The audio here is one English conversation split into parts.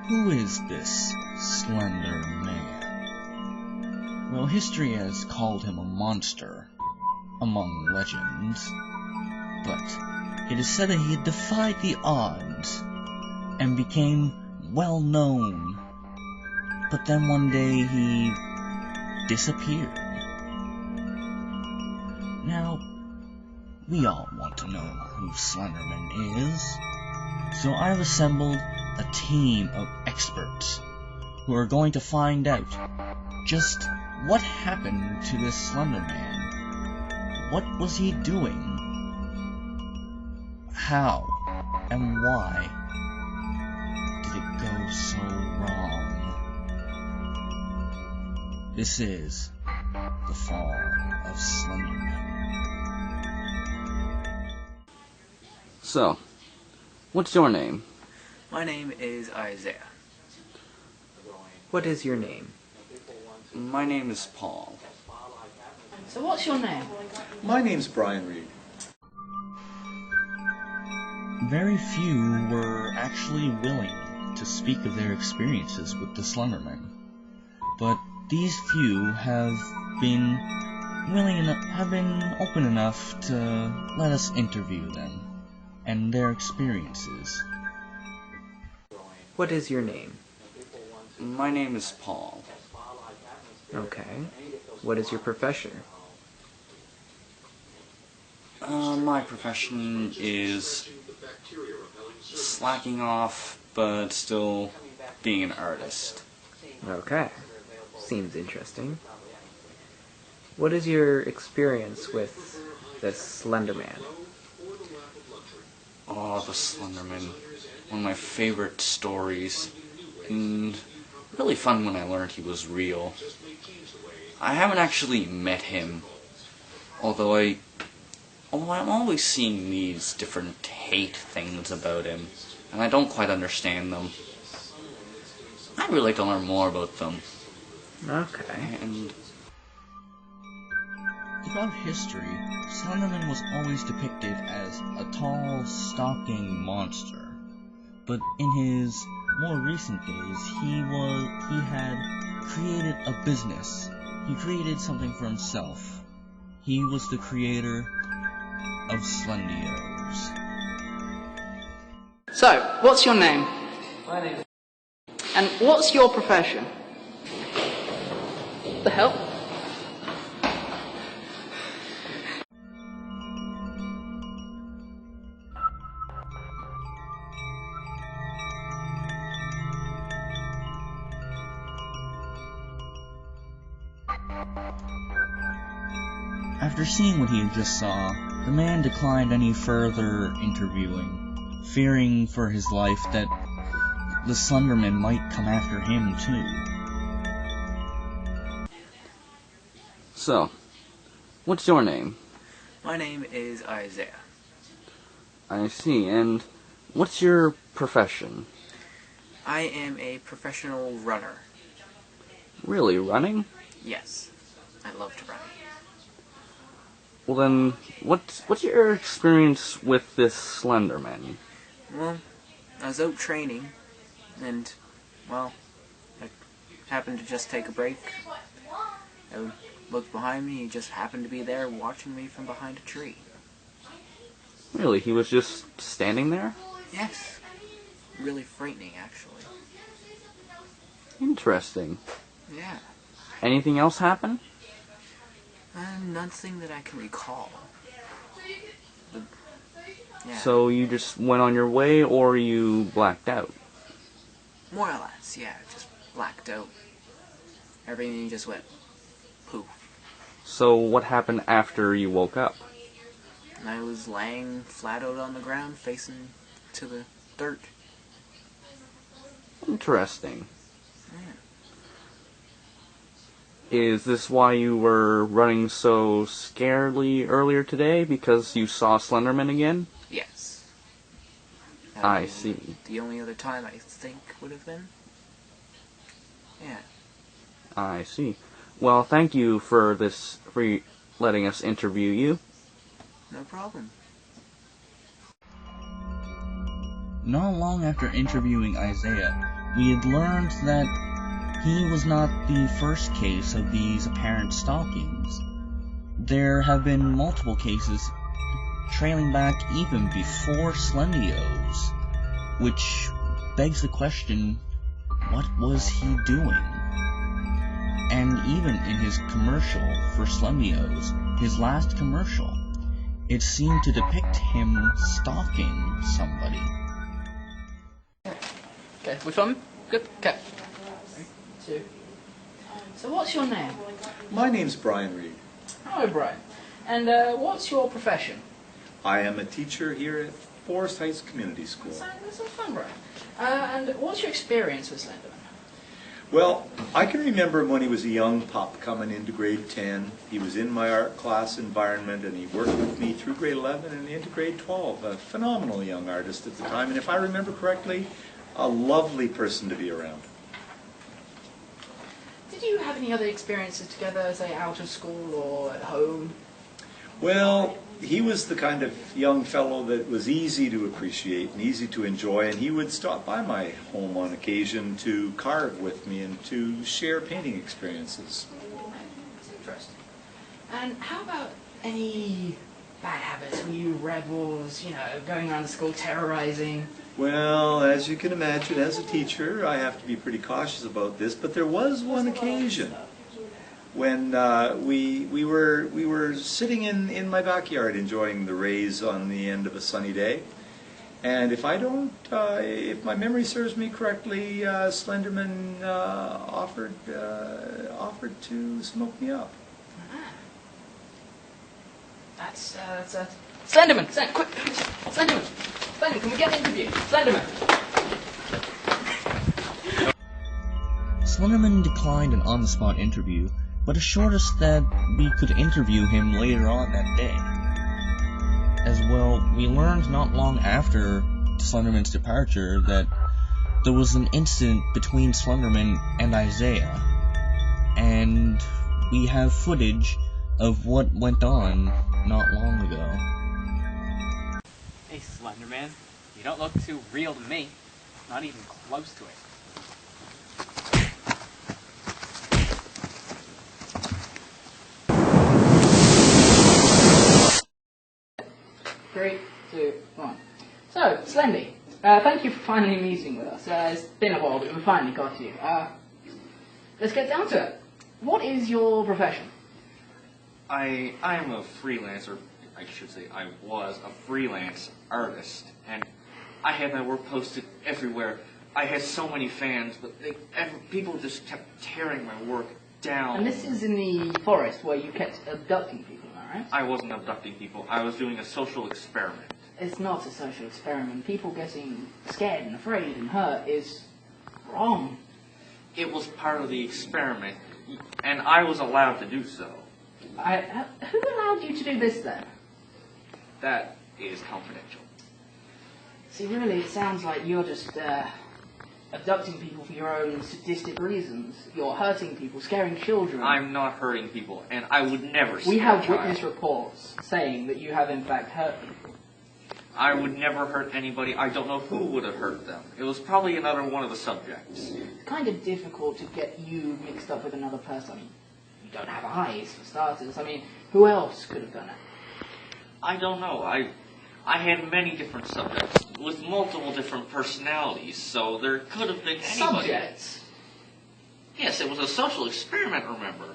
Who is this Slender Man? Well, history has called him a monster among legends, but it is said that he had defied the odds and became well known. But then one day he disappeared. Now, we all want to know who Slender Man is, so I've assembled a team of experts who are going to find out just what happened to this Slender Man. What was he doing? How and why did it go so wrong? This is the fall of Slender Man. So, what's your name? My name is Isaiah. What is your name? My name is Paul. So what's your name? My name's Brian Reed. Very few were actually willing to speak of their experiences with the Slender Man, but these few have been open enough to let us interview them and their experiences. What is your name? My name is Paul. Okay. What is your profession? My profession is slacking off, but still being an artist. Okay. Seems interesting. What is your experience with this Slender Man? Oh, the Slender Man. One of my favorite stories. And really fun when I learned he was real. I haven't actually met him, although I'm always seeing these different hate things about him, and I don't quite understand them. I'd really like to learn more about them. Okay. And throughout history, Slender Man was always depicted as a tall, stalking monster. But in his more recent days, he had created a business. He created something for himself. He was the creator of Slendios. So, what's your name? My name. And what's your profession? The hell? After seeing what he had just saw, the man declined any further interviewing, fearing for his life that the Slender Man might come after him too. so, what's your name? My name is Isaiah. I see, and what's your profession? I am a professional runner. Really, running? Yes. I love to run. Well then, what's your experience with this Slender Man? Well, I was out training, and, well, I happened to just take a break. I looked behind me, he just happened to be there watching me from behind a tree. Really, he was just standing there? Yes. Really frightening, actually. Interesting. Yeah. Anything else happen? Nothing that I can recall. But, yeah. So you just went on your way, or you blacked out? More or less, yeah. Just blacked out. Everything just went poof. So what happened after you woke up? And I was laying flat out on the ground, facing to the dirt. Interesting. Yeah. Is this why you were running so scaredly earlier today? Because you saw Slender Man again? Yes. I see. The only other time I think would have been. Yeah. I see. Well, thank you for letting us interview you. No problem. Not long after interviewing Isaiah, we had learned that he was not the first case of these apparent stalkings. There have been multiple cases trailing back even before Slendios, which begs the question, what was he doing? And even in his commercial for Slendios, his last commercial, it seemed to depict him stalking somebody. Okay, we filming? Good. Okay. 3, 2. So what's your name? My name's Brian Reed. Hello, Brian. And what's your profession? I am a teacher here at Forest Heights Community School. That's fun, Brian. And what's your experience with Slender Man? Well, I can remember him when he was a young pup coming into grade 10. He was in my art class environment, and he worked with me through grade 11 and into grade 12. A phenomenal young artist at the time, and if I remember correctly, a lovely person to be around. Did you have any other experiences together, say out of school or at home? Well, he was the kind of young fellow that was easy to appreciate and easy to enjoy, and he would stop by my home on occasion to carve with me and to share painting experiences. That's interesting. And how about any bad habits? Were you rebels, going around the school terrorizing? Well, as you can imagine, as a teacher, I have to be pretty cautious about this, but there was one occasion when we were sitting in my backyard enjoying the rays on the end of a sunny day, and if my memory serves me correctly, Slender Man offered to smoke me up. That's Slender Man, quick, Slender Man, can we get an interview? Slender Man. Slenderman declined an on-the-spot interview, but assured us that we could interview him later on that day. As well, we learned not long after Slenderman's departure that there was an incident between Slenderman and Isaiah, and we have footage of what went on not long ago. Hey, Slender Man, you don't look too real to me. Not even close to it. 3, 2, 1. So, Slendy, thank you for finally meeting with us. It's been a while, but we finally got you. Let's get down to it. What is your profession? I'm a freelancer. I should say I was a freelance artist, and I had my work posted everywhere. I had so many fans, but people just kept tearing my work down. And this is in the forest where you kept abducting people, am I right? I wasn't abducting people. I was doing a social experiment. It's not a social experiment. People getting scared and afraid and hurt is wrong. It was part of the experiment, and I was allowed to do so. Who allowed you to do this then? That is confidential. See, really, it sounds like you're just abducting people for your own sadistic reasons. You're hurting people, scaring children. I'm not hurting people, and I would never scare We have a child. witness reports saying that you have in fact hurt people. I would never hurt anybody. I don't know who would have hurt them. It was probably another one of the subjects. It's kind of difficult to get you mixed up with another person. You don't have eyes, for starters. I mean, who else could have done it? I don't know. I had many different subjects with multiple different personalities, so there could have been anybody. Subjects? Yes, it was a social experiment, remember?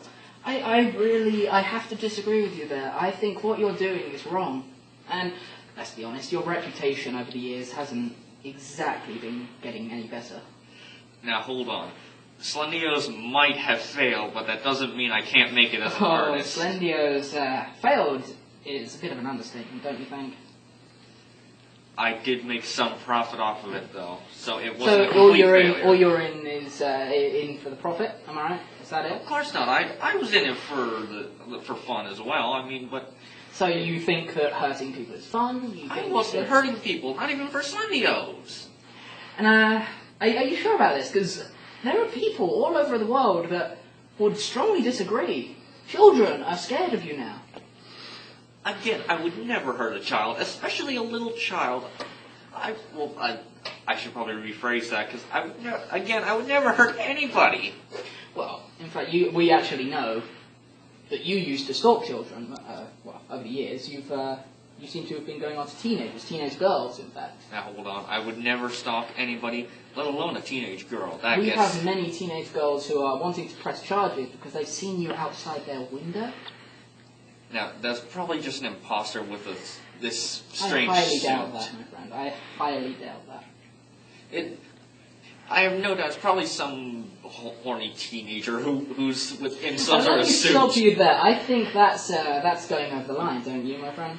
I have to disagree with you there. I think what you're doing is wrong. And, let's be honest, your reputation over the years hasn't exactly been getting any better. Now, hold on. Slendios might have failed, but that doesn't mean I can't make it as an artist. Slendios failed is a bit of an understatement, don't you think? I did make some profit off of it, though, so it wasn't So a complete failure. all you're in is in for the profit, am I right? Is that it? Of course not. I was in it for fun as well. I mean, but So you think that hurting people is fun? You I think wasn't hurting people, not even for Slendios. And are you sure about this? Because there are people all over the world that would strongly disagree. Children are scared of you now. Again, I would never hurt a child, especially a little child. I should probably rephrase that, because I would never hurt anybody. Well, in fact, we actually know that you used to stalk children. Over the years, you seem to have been going on to teenage girls, in fact. Now, hold on. I would never stalk anybody, let alone a teenage girl. We have many teenage girls who are wanting to press charges because they've seen you outside their window. Now, that's probably just an imposter with this strange I highly suit. doubt that, my friend. I highly doubt that. I have no doubt it's probably some horny teenager who's in some sort of suit. Stop you there. I think that's going over the line, don't you, my friend?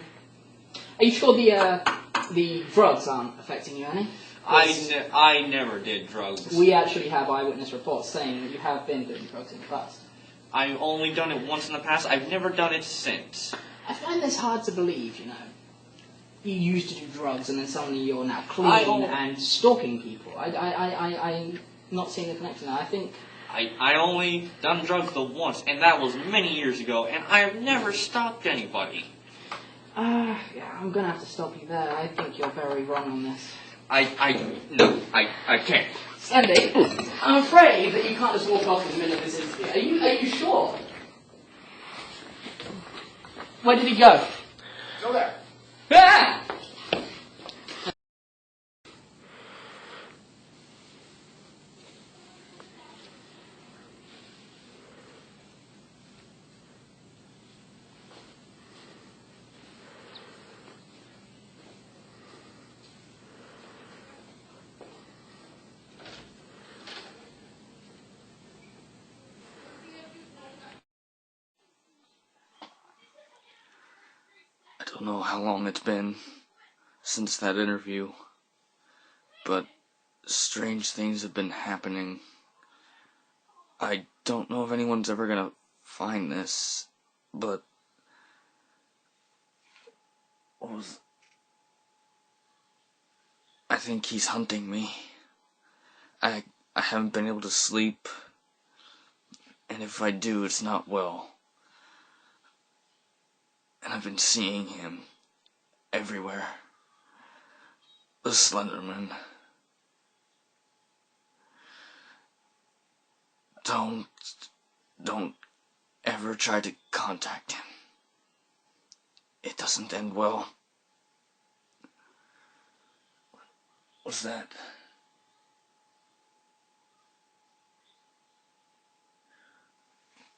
Are you sure the drugs aren't affecting you any? I never did drugs. We actually have eyewitness reports saying that you have been doing drugs in the past. I've only done it once in the past. I've never done it since. I find this hard to believe, you know. You used to do drugs and then suddenly you're now clean and stalking people. I'm not seeing the connection there. I think... I only done drugs the once, and that was many years ago, and I've never stalked anybody. Yeah, I'm going to have to stop you there. I think you're very wrong on this. I can't. Andy, I'm afraid that you can't just walk off in the middle of this interview. Are you sure? Where did he go? Go there. Ah! I don't know how long it's been since that interview, but strange things have been happening. I don't know if anyone's ever gonna find this, but I think he's hunting me. I haven't been able to sleep, and if I do, it's not well. And I've been seeing him everywhere. The Slender Man. Don't ever try to contact him. It doesn't end well. What's that?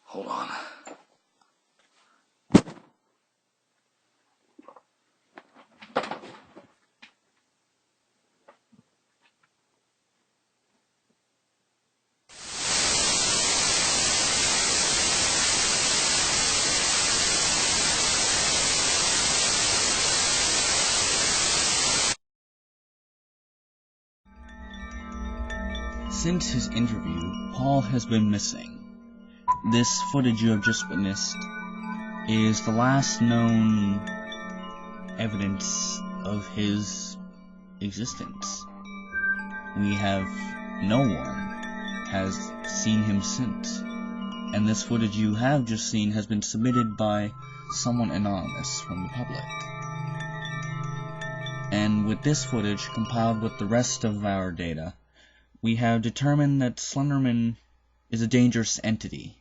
Hold on. Since his interview, Paul has been missing. This footage you have just witnessed is the last known evidence of his existence. No one has seen him since, and this footage you have just seen has been submitted by someone anonymous from the public. And with this footage compiled with the rest of our data, we have determined that Slender Man is a dangerous entity.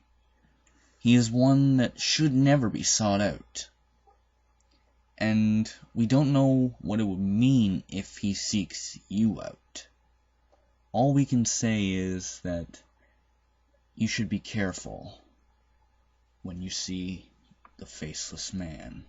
He is one that should never be sought out. And we don't know what it would mean if he seeks you out. All we can say is that you should be careful when you see the faceless man.